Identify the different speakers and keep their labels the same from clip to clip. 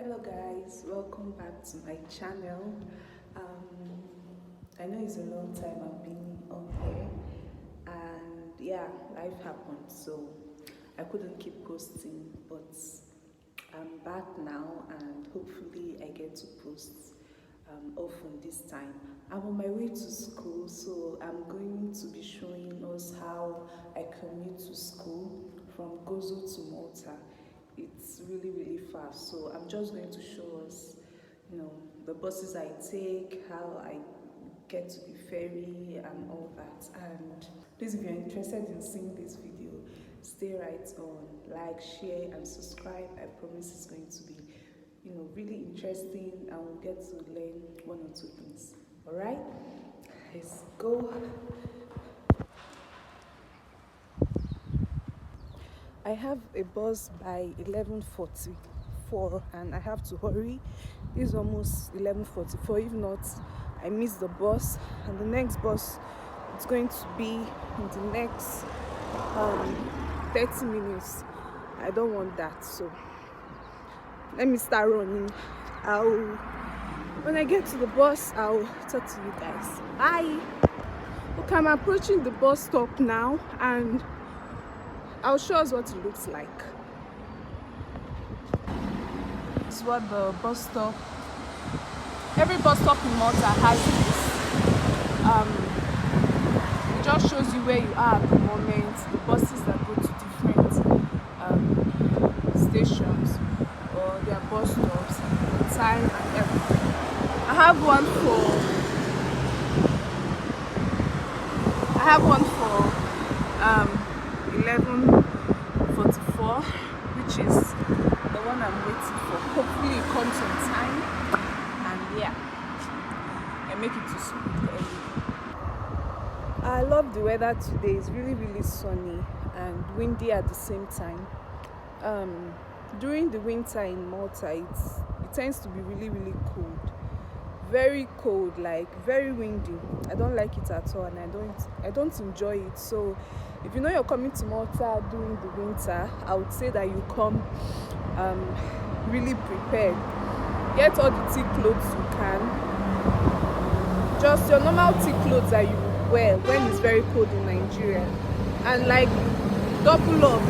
Speaker 1: Hello guys, welcome back to my channel. I know it's a long time I've been on here, and yeah, life happened, so I couldn't keep posting, but I'm back now and hopefully I get to post often this time. I'm on my way to school, so I'm going to be showing us how I commute to school from Gozo to Malta. It's really far, so I'm just going to show us, the buses I take, how I get to the ferry and all that. And please, if you're interested in seeing this video, stay right on, like, share and subscribe. I promise it's going to be really interesting, and we'll get to learn one or two things. All right, let's go. I have a bus by 11:44 and I have to hurry. It's almost 11:44. If not, I miss the bus, and the next bus it's going to be in the next 30 minutes. I don't want that, so let me start running. When I get to the bus, I'll talk to you guys. Bye. Okay, I'm approaching the bus stop now, and I'll show us what it looks like. This is what the bus stop. Every bus stop in Malta has this. It just shows you where you are at the moment. The buses that go to different stations or their bus stops, the time and everything. I have one for 11:44, which is the one I'm waiting for. Hopefully it comes on time, and yeah, I make it to school early. I love the weather today. It's really sunny and windy at the same time. During the winter in Malta, it tends to be really cold. Very cold, like very windy. I don't like it at all, and I don't enjoy it. So if you know you're coming to Malta during the winter, I would say that you come really prepared. Get all the thick clothes you can. Just your normal thick clothes that you wear when it's very cold in Nigeria, and like double of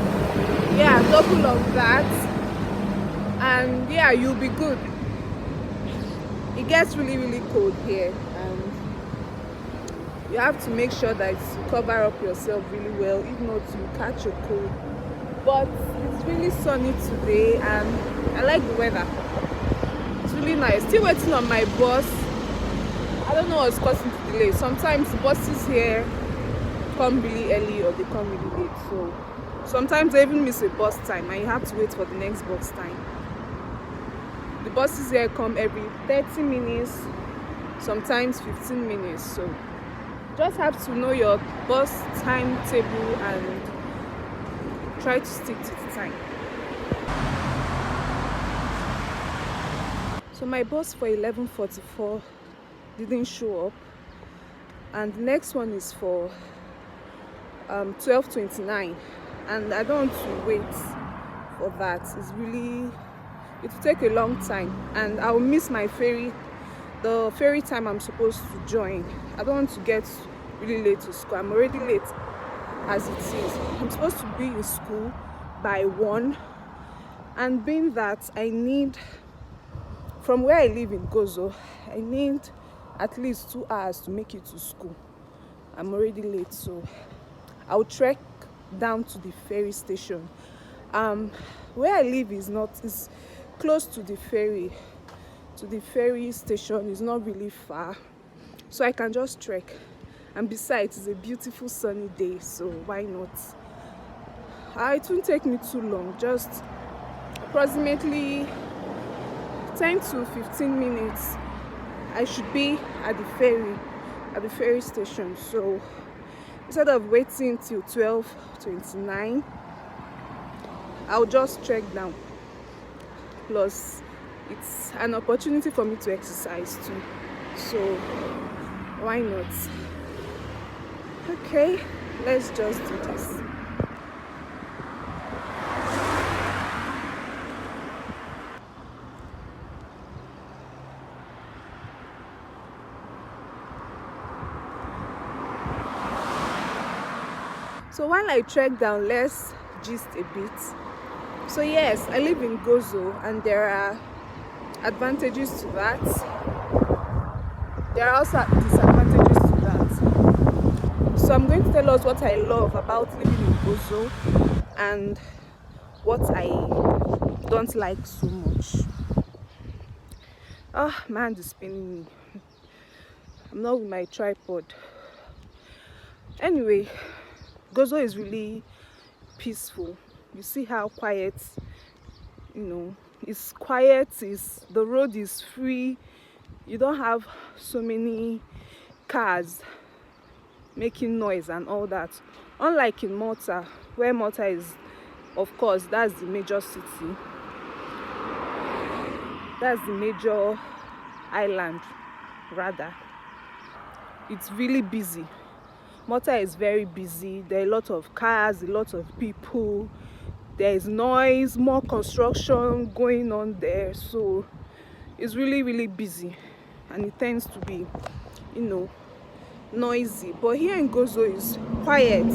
Speaker 1: that, and yeah, you'll be good. It gets really cold here, and you have to make sure that you cover up yourself really well. If not, you catch a cold. But it's really sunny today, and I like the weather. It's really nice. Still waiting on my bus. I don't know what's causing the delay. Sometimes the buses here come really early or they come really late, so sometimes I even miss a bus time and you have to wait for the next bus time. The buses here come every 30 minutes, sometimes 15 minutes, so just have to know your bus timetable and try to stick to the time. So my bus for 11:44 didn't show up, and the next one is for 12:29, and I don't want to wait for that. It will take a long time, and I will miss my ferry, the ferry time I'm supposed to join. I don't want to get really late to school. I'm already late as it is. I'm supposed to be in school by 1, and being that I need, from where I live in Gozo, I need at least 2 hours to make it to school. I'm already late, so I'll trek down to the ferry station. Where I live is close to the ferry. To the ferry station is not really far, so I can just trek. And besides, it's a beautiful sunny day, so why not? It won't take me too long, just approximately 10 to 15 minutes. I should be at the ferry station. So instead of waiting till 12:29, I'll just trek down. Plus, it's an opportunity for me to exercise too, so why not? Okay, let's just do this. So while I trek down, let's gist a bit. So yes, I live in Gozo, and there are advantages to that. There are also disadvantages to that. So I'm going to tell us what I love about living in Gozo and what I don't like so much. Ah, my hand is spinning me. I'm not with my tripod. Anyway, Gozo is really peaceful. You see how quiet, it's quiet, the road is free. You don't have so many cars making noise and all that. Unlike in Malta, where Malta is, of course, that's the major city. That's the major island, rather. It's really busy. Malta is very busy. There are a lot of cars, a lot of people. There is noise, more construction going on there. So it's really, really busy. And it tends to be, noisy. But here in Gozo is quiet.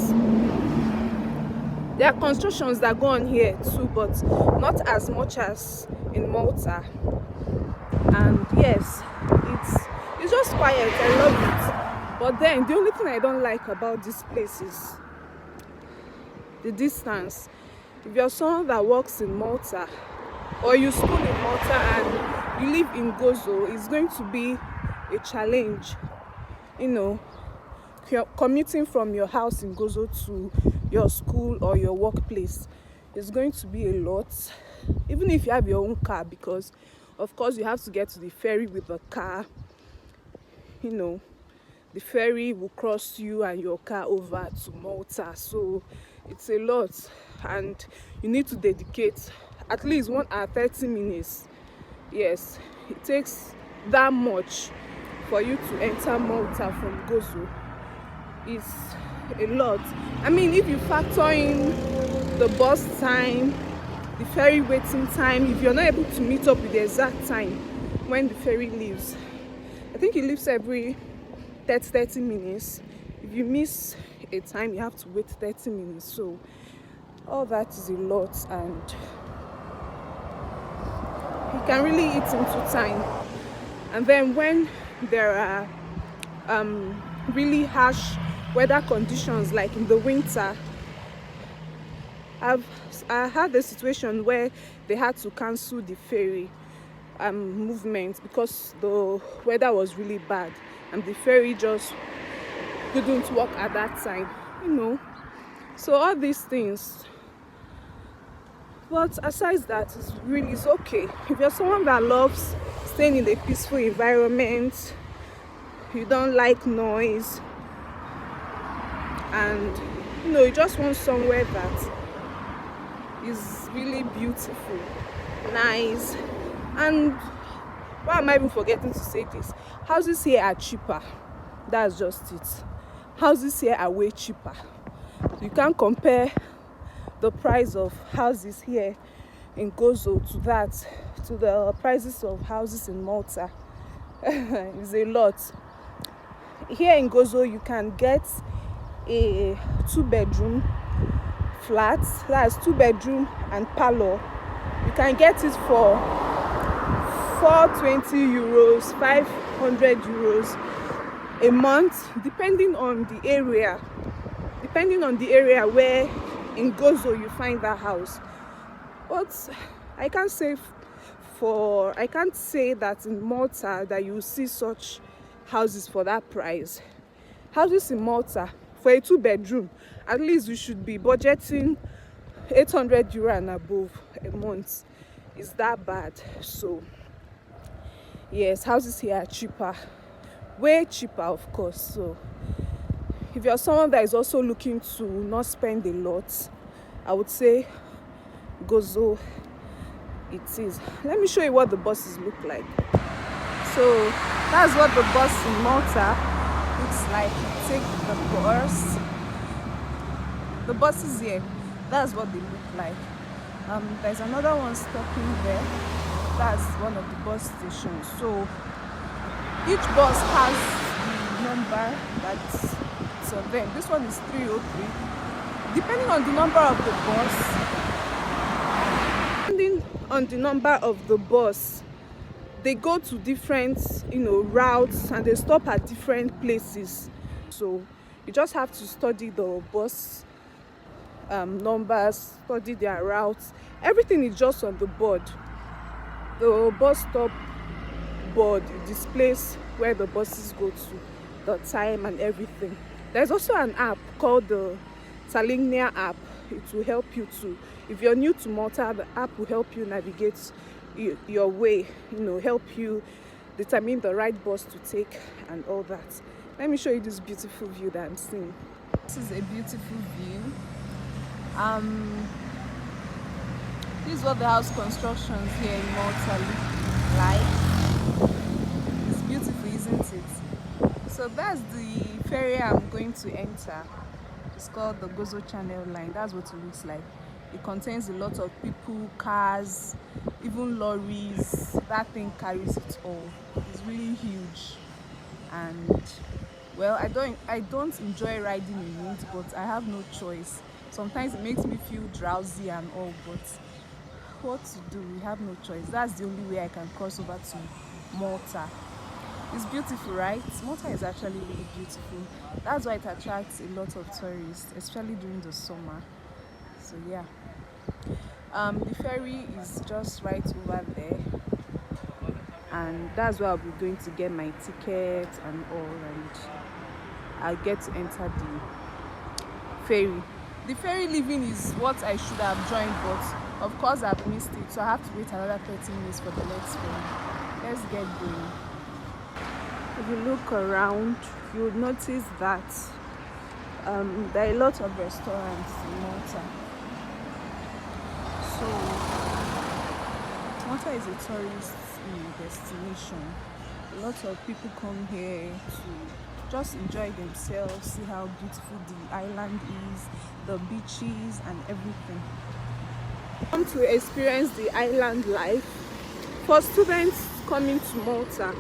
Speaker 1: There are constructions that go on here too, but not as much as in Malta. And yes, it's just quiet. I love it. But then the only thing I don't like about this place is the distance. If you're someone that works in Malta, or you school in Malta and you live in Gozo, it's going to be a challenge. Commuting from your house in Gozo to your school or your workplace is going to be a lot, even if you have your own car, because of course you have to get to the ferry with a car. The ferry will cross you and your car over to Malta, so it's a lot, and you need to dedicate at least 1 hour 30 minutes. Yes, it takes that much for you to enter Malta from Gozo. It's a lot. I mean, if you factor in the bus time, the ferry waiting time, if you're not able to meet up with the exact time when the ferry leaves, I think it leaves every 30 minutes. If you miss a time, you have to wait 30 minutes. So all that is a lot, and you can really eat into time. And then when there are really harsh weather conditions, like in the winter, I had a situation where they had to cancel the ferry movement because the weather was really bad and the ferry just couldn't work at that time. So all these things. But aside that, it's okay. If you're someone that loves staying in a peaceful environment, you don't like noise, and you just want somewhere that is really beautiful, nice, and why am I even forgetting to say this? Houses here are cheaper. That's just it. Houses here are way cheaper. You can't compare the price of houses here in Gozo to the prices of houses in Malta. It's a lot. Here in Gozo, you can get a 2-bedroom flat. That's 2-bedroom and parlor. You can get it for 420 euros, 500 euros a month, depending on the area where in Gozo you find that house. But I can't say that in Malta that you see such houses for that price. Houses in Malta for a 2-bedroom, at least you should be budgeting 800 euro and above a month. Is that bad? So yes, houses here are cheaper, way cheaper, of course. So if you're someone that is also looking to not spend a lot, I would say Gozo it is. Let me show you what the buses look like. So that's what the bus in Malta looks like. You take the buses here, that's what they look like. There's another one stopping there. That's one of the bus stations. So each bus has the number that's on them. This one is 303. depending on the number of the bus, depending on the number of the bus, they go to different, routes, and they stop at different places. So you just have to study the bus numbers, study their routes. Everything is just on the board. The bus stop board displays where the buses go to, the time and everything. There's also an app called the Salignia app. It will help you to, if you're new to Malta, the app will help you navigate your way, help you determine the right bus to take and all that. Let me show you this beautiful view that I'm seeing. This is a beautiful view. This is what the house constructions here in Malta look like. It's beautiful, isn't it? So that's the ferry I'm going to enter. It's called the Gozo Channel line. That's what it looks like. It contains a lot of people, cars, even lorries. That thing carries it all. It's really huge. And well, I don't enjoy riding in it, but I have no choice. Sometimes it makes me feel drowsy and all, but what to do? We have no choice. That's the only way I can cross over to Malta. It's beautiful, right? Malta is actually really beautiful. That's why it attracts a lot of tourists, especially during the summer. So yeah, the ferry is just right over there, and that's where I'll be going to get my ticket and all, and I'll get to enter the ferry. The ferry leaving is what I should have joined, but of course I've missed it, so I have to wait another 30 minutes for the next ferry. Let's get going. If you look around, you would notice that there are a lot of restaurants in Malta. So Malta is a tourist destination. A lot of people come here to just enjoy themselves, see how beautiful the island is, the beaches and everything. Come to experience the island life. For students coming to Malta,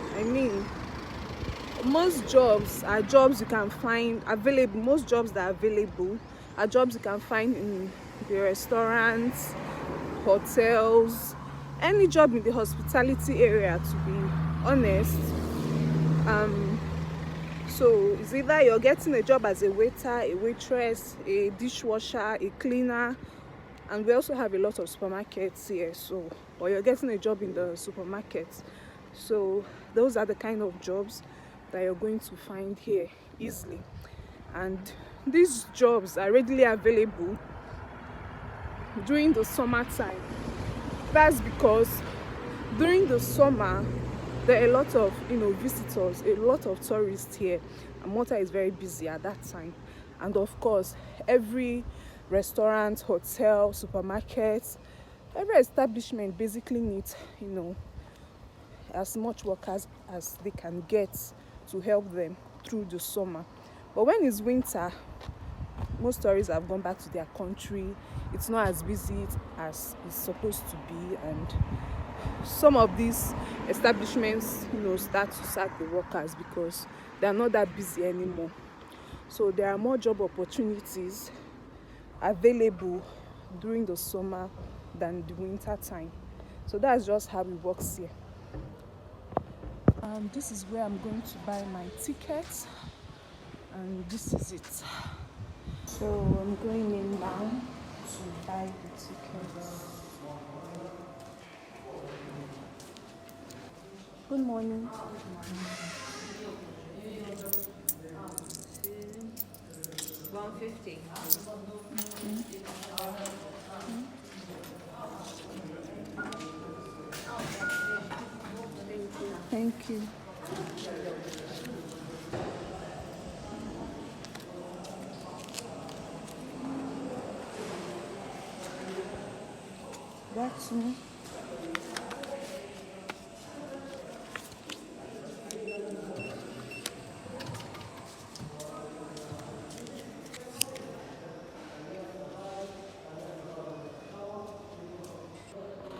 Speaker 1: most jobs are jobs you can find available. Most jobs that are available are jobs you can find in the restaurants, hotels, any job in the hospitality area, to be honest. So it's either you're getting a job as a waiter, a waitress, a dishwasher, a cleaner, and we also have a lot of supermarkets here, so, or you're getting a job in the supermarket. So those are the kind of jobs that you're going to find here easily, and these jobs are readily available during the summertime. That's because during the summer there are a lot of visitors, a lot of tourists here, and Malta is very busy at that time. And of course, every restaurant, hotel, supermarket, every establishment basically needs as much workers as they can get to help them through the summer. But when it's winter, most tourists have gone back to their country. It's not as busy as it's supposed to be, and some of these establishments start to sack the workers because they're not that busy anymore. So there are more job opportunities available during the summer than the winter time. So that's just how it works here. This is where I'm going to buy my ticket, and this is it. So I'm going in now to buy the ticket. Good morning.
Speaker 2: 150.
Speaker 1: Thank you. That's me.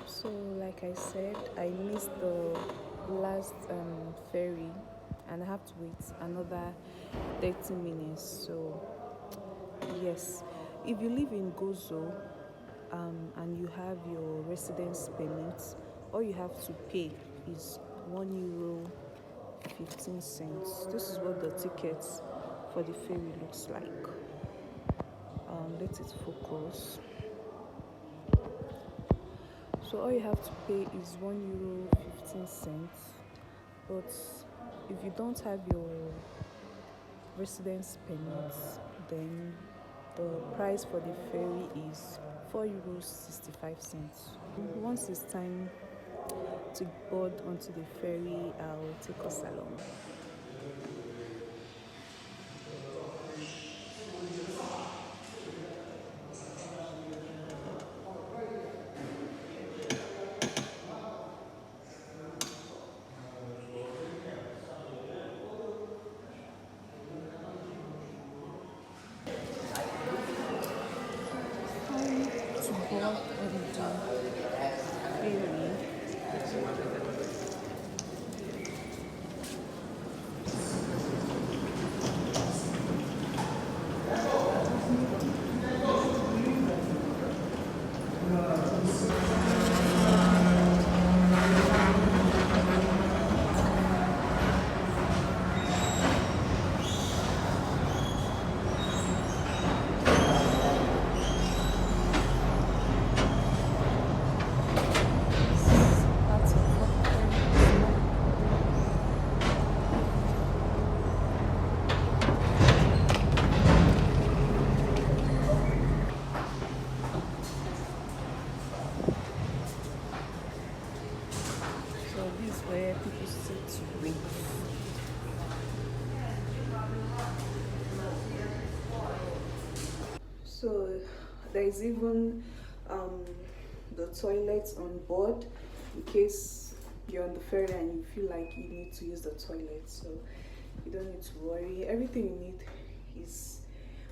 Speaker 1: So like I said, I missed the last ferry, and I have to wait another 30 minutes. So yes, If you live in Gozo and you have your residence permit, all you have to pay is €1.15. This is what the ticket for the ferry looks like. Let it focus. So all you have to pay is €1.15. But if you don't have your residence permit, then the price for the ferry is €4.65. Once it's time to board onto the ferry, I'll take us along. To board on the ferry. So this is where people sit to wait. So there is even the toilets on board in case you're on the ferry and you feel like you need to use the toilet. So you don't need to worry. Everything you need is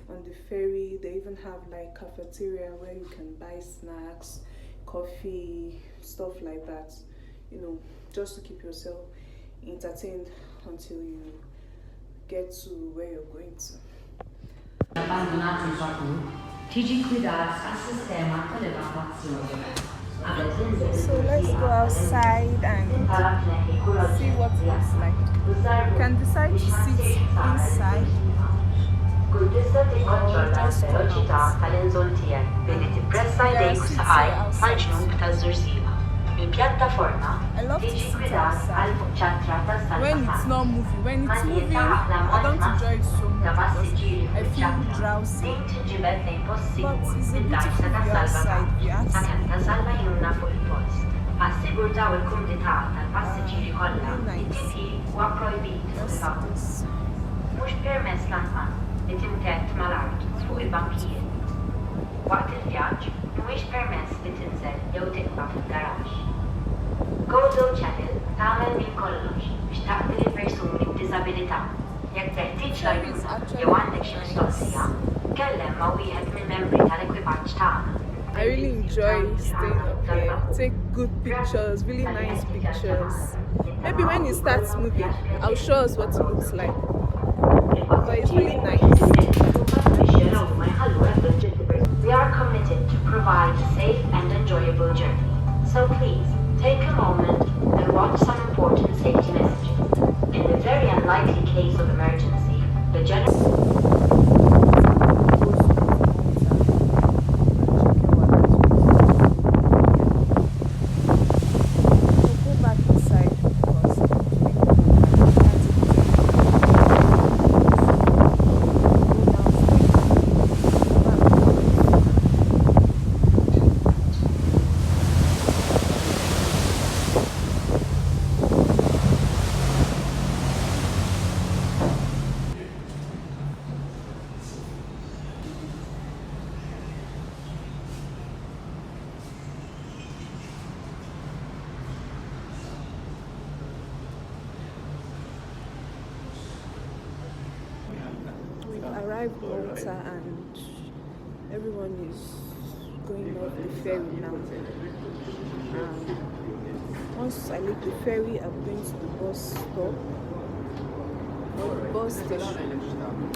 Speaker 1: on the ferry. They even have like cafeteria where you can buy snacks, coffee, stuff like that, you know, just to keep yourself entertained until you get to where you're going to.
Speaker 2: Abbandonati il vapore, tiġi gwidat għas-sistema tal-evakuazzjoni.
Speaker 1: So let's go outside and see what it looks like. You can decide to sit inside.
Speaker 2: Kull tista' tikkontrolla l-veloċità tal-inżol tiegħek billi tippressa jdejk u saqajk mal-ġnub taż-żurżiema. Il-pjattaforma tiġi gwidat għal fuq ċatra tas-salvataġġ.
Speaker 1: When it's not moving, I don't enjoy it so much because I feel drowsy. But it's a beautiful view outside, if you ask me.
Speaker 2: Sakemm tasalma jnuna fuq il-post. Assigurtaw il-kumdità tal-passiġġieri kollha li tibħi huwa projbit fuq il-vapur. Mhux permess lanqas li timtett mal-art fuq il-bankijiet. Waqt il-vjaġġ mhuwiex permess li tinżel jew tibqa' fil-garaxx. Gozo Channel tagħmel minn kollox biex taqdi lill-persuni b'diżabilità. Jekk teħtieġ għajnuna jew għandek xi mistoqsija, tkellem ma' wieħed mill-membri tal-ekwipaġġ tagħna.
Speaker 1: I really enjoy staying up here. Take good pictures, really nice pictures. Maybe when it starts moving, I'll show us what it looks like. But it's really nice.
Speaker 2: We are committed to provide a safe and enjoyable journey. So please, take a moment and watch some important safety messages. In the very unlikely case of emergency, the general...
Speaker 1: Arrived Malta and everyone is going off the ferry now. Once I leave the ferry, I'm going to the bus stop bus station.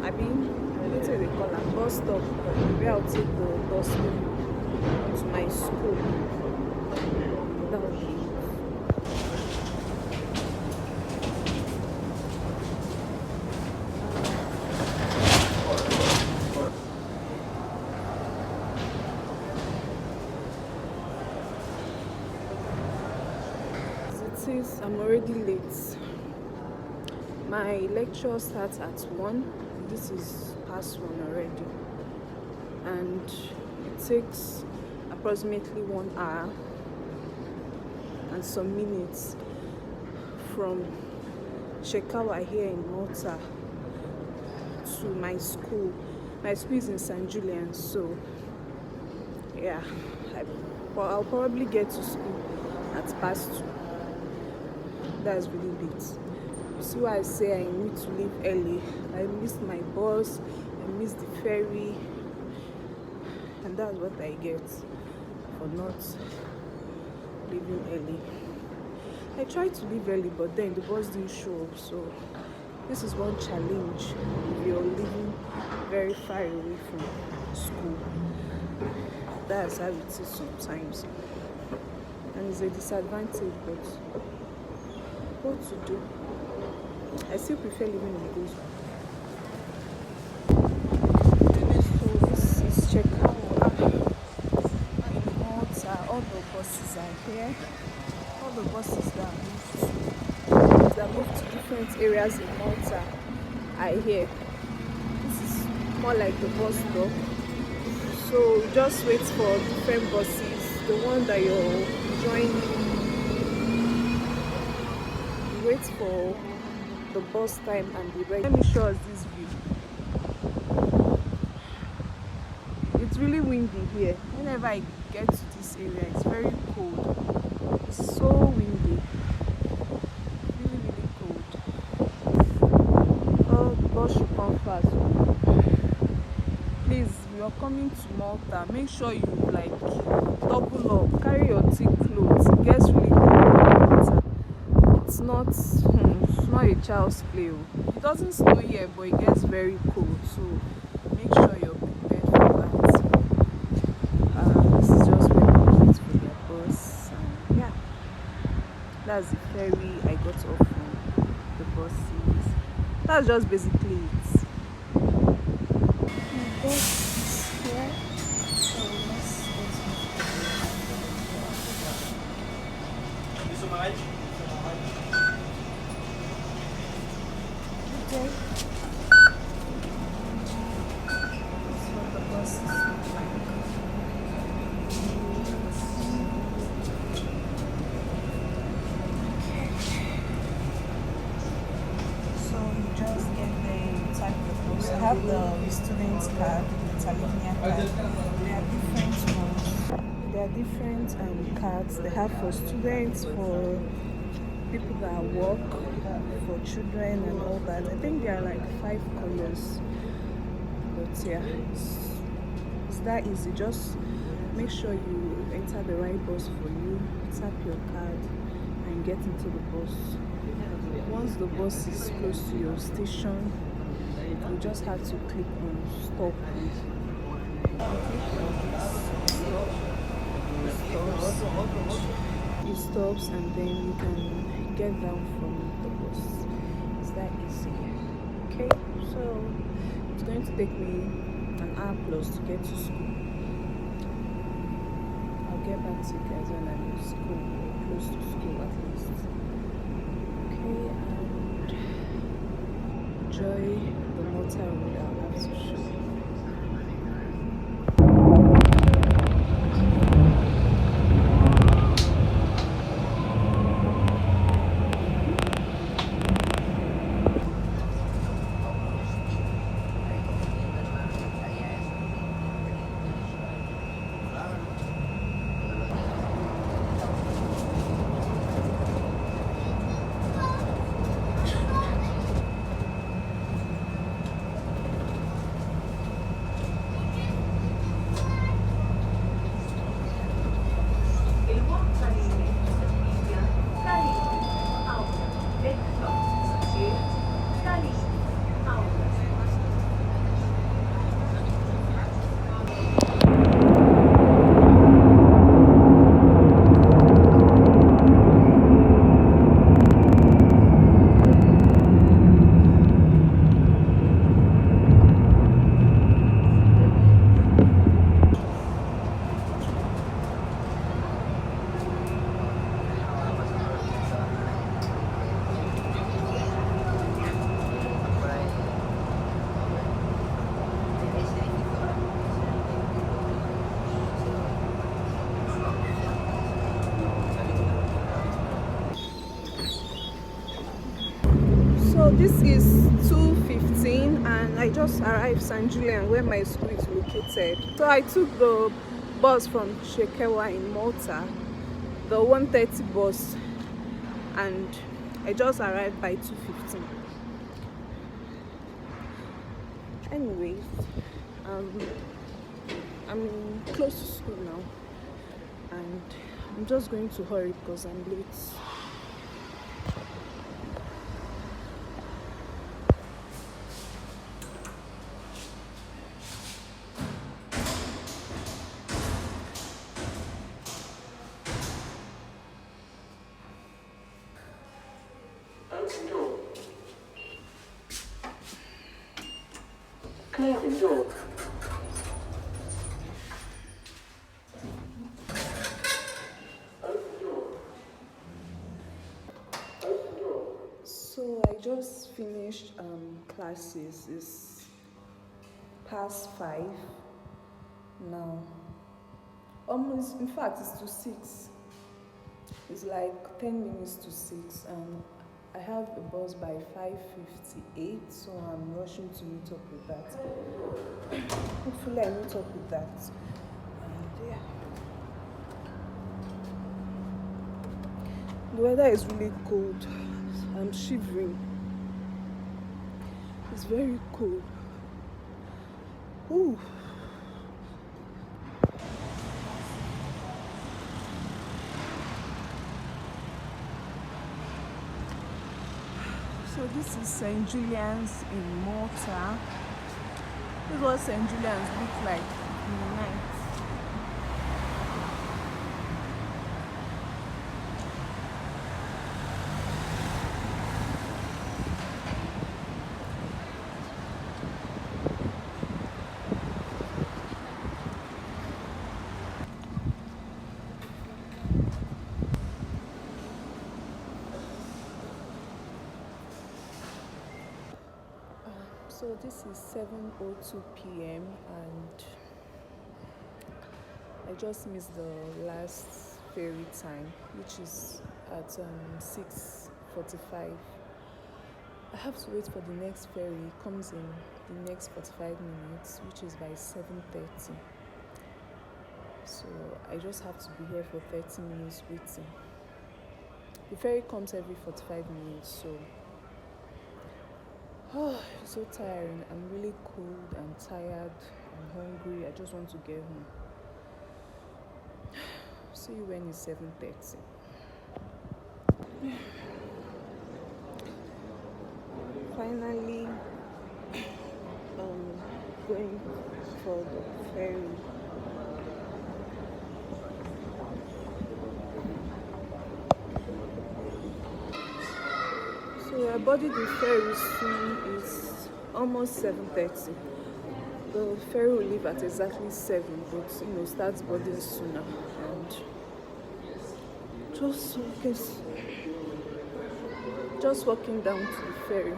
Speaker 1: I mean, what do they call it? Bus stop where I'll take the bus to my school. That would be I'm already late. My lecture starts at 1. This is past 1 already, and it takes approximately 1 hour and some minutes from Shekawa here in Malta to my school. My school is in St. Julian, so yeah, I'll probably get to school at past 2. That's really late. You see why I say I need to leave early. I missed my bus, I missed the ferry, and that's what I get for not leaving early. I tried to leave early, but then the bus didn't show up, so this is one challenge if you're living very far away from school. That's how it is sometimes, and it's a disadvantage, but what to do? I still prefer living in Gozo. So this is Chekawa in Malta. All the buses are here. All the buses that move to different areas in Malta are here. This is more like the bus stop. So just wait for different buses. The one that you're joining. Wait for the bus time and be ready. Let me show us this view. It's really windy here. Whenever I get to this area, it's very cold. It's so windy. Really, really cold. Oh, the bus should come fast. Please, if you're coming to Malta, make sure you like double up. Carry your thick clothes. It gets really cold in Malta. It's not a child's play. It doesn't snow here, but it gets very cold, so make sure you're prepared for that. This is just where we wait for their bus, and yeah, that's the ferry I got off from the buses. That's just basically it. The bus is here, so let's go. Okay. That's what the buses look like. Okay. So you just get the type of bus. I have the student card, the Italian card. They are different ones. There are different cards. They have for students, for people that work, for children and all that. I think there are like 5 colors, but yeah, it's that easy. Just make sure you enter the right bus for you, tap your card and get into the bus. Once the bus is close to your station, you just have to click on stop. It stops and then you can get down from the bus. It's that easy. Okay, so it's going to take me an hour plus to get to school. I'll get back to you guys when I'm in school, or close to school at least. Okay, and enjoy the Malta road I'll have to show you. So this is 2:15 and I just arrived St. Julian where my school is located. So I took the bus from Shekewa in Malta, the 1:30 bus, and I just arrived by 2:15. Anyways, I'm close to school now and I'm just going to hurry because I'm late.
Speaker 3: Clear the door.
Speaker 1: So I just finished classes. It's past 5 now. Almost, in fact, it's to 6. It's like 10 minutes to 6, and I have a bus by 5:58, so I'm rushing to meet up with that. Hopefully I meet up with that. And yeah. The weather is really cold. I'm shivering. It's very cold. Ooh. So this is St. Julian's in Malta. This is what St. Julian's look like in the night. So this is 7:02 p.m. and I just missed the last ferry time, which is at 6:45. I have to wait for the next ferry. It comes in the next 45 minutes, which is by 7:30. So I just have to be here for 30 minutes waiting. The ferry comes every 45 minutes, so it's so tiring. I'm really cold, I'm tired, I'm hungry. I just want to get home. See you when it's 7:30. Finally, going for the ferry. So I boarded the ferry soon. It's almost 7:30. The ferry will leave at exactly 7, but starts boarding sooner. And just walking down to the ferry.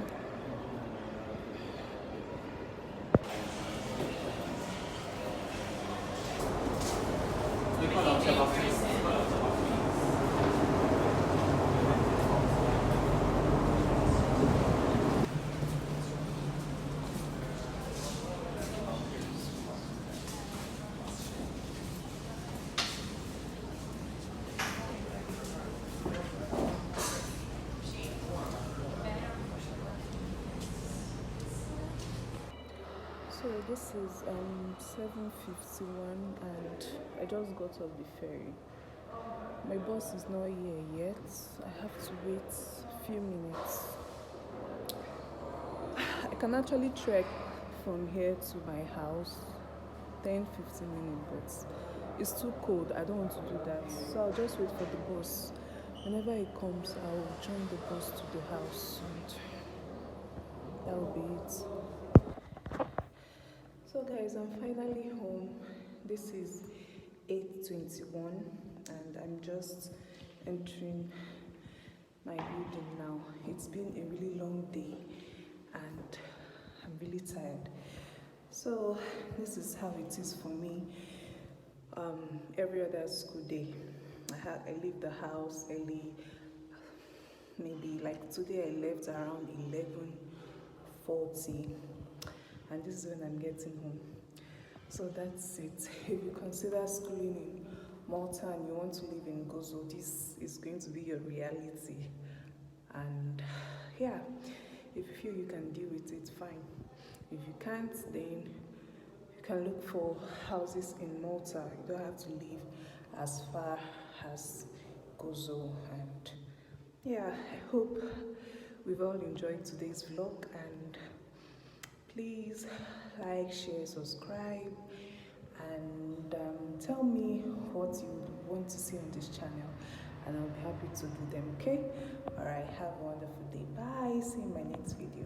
Speaker 1: So this is 7:51 and I just got off the ferry. My bus is not here yet. I have to wait a few minutes. I can actually trek from here to my house 10-15 minutes, but it's too cold. I don't want to do that. So I'll just wait for the bus. Whenever it comes, I'll join the bus to the house and that will be it. So guys, I'm finally home. This is 8:21 and I'm just entering my building now. It's been a really long day and I'm really tired. So this is how it is for me every other school day. I leave the house early. maybe like today I left around 11:40, and this is when I'm getting home. So that's it. If you consider schooling in Malta and you want to live in Gozo, this is going to be your reality. And yeah, if you feel you can deal with it, fine. If you can't, then you can look for houses in Malta. You don't have to live as far as Gozo. And yeah, I hope we've all enjoyed today's vlog, and please like, share, subscribe, and tell me what you want to see on this channel, and I'll be happy to do them. Okay, all right, have a wonderful day. Bye. See you in my next video.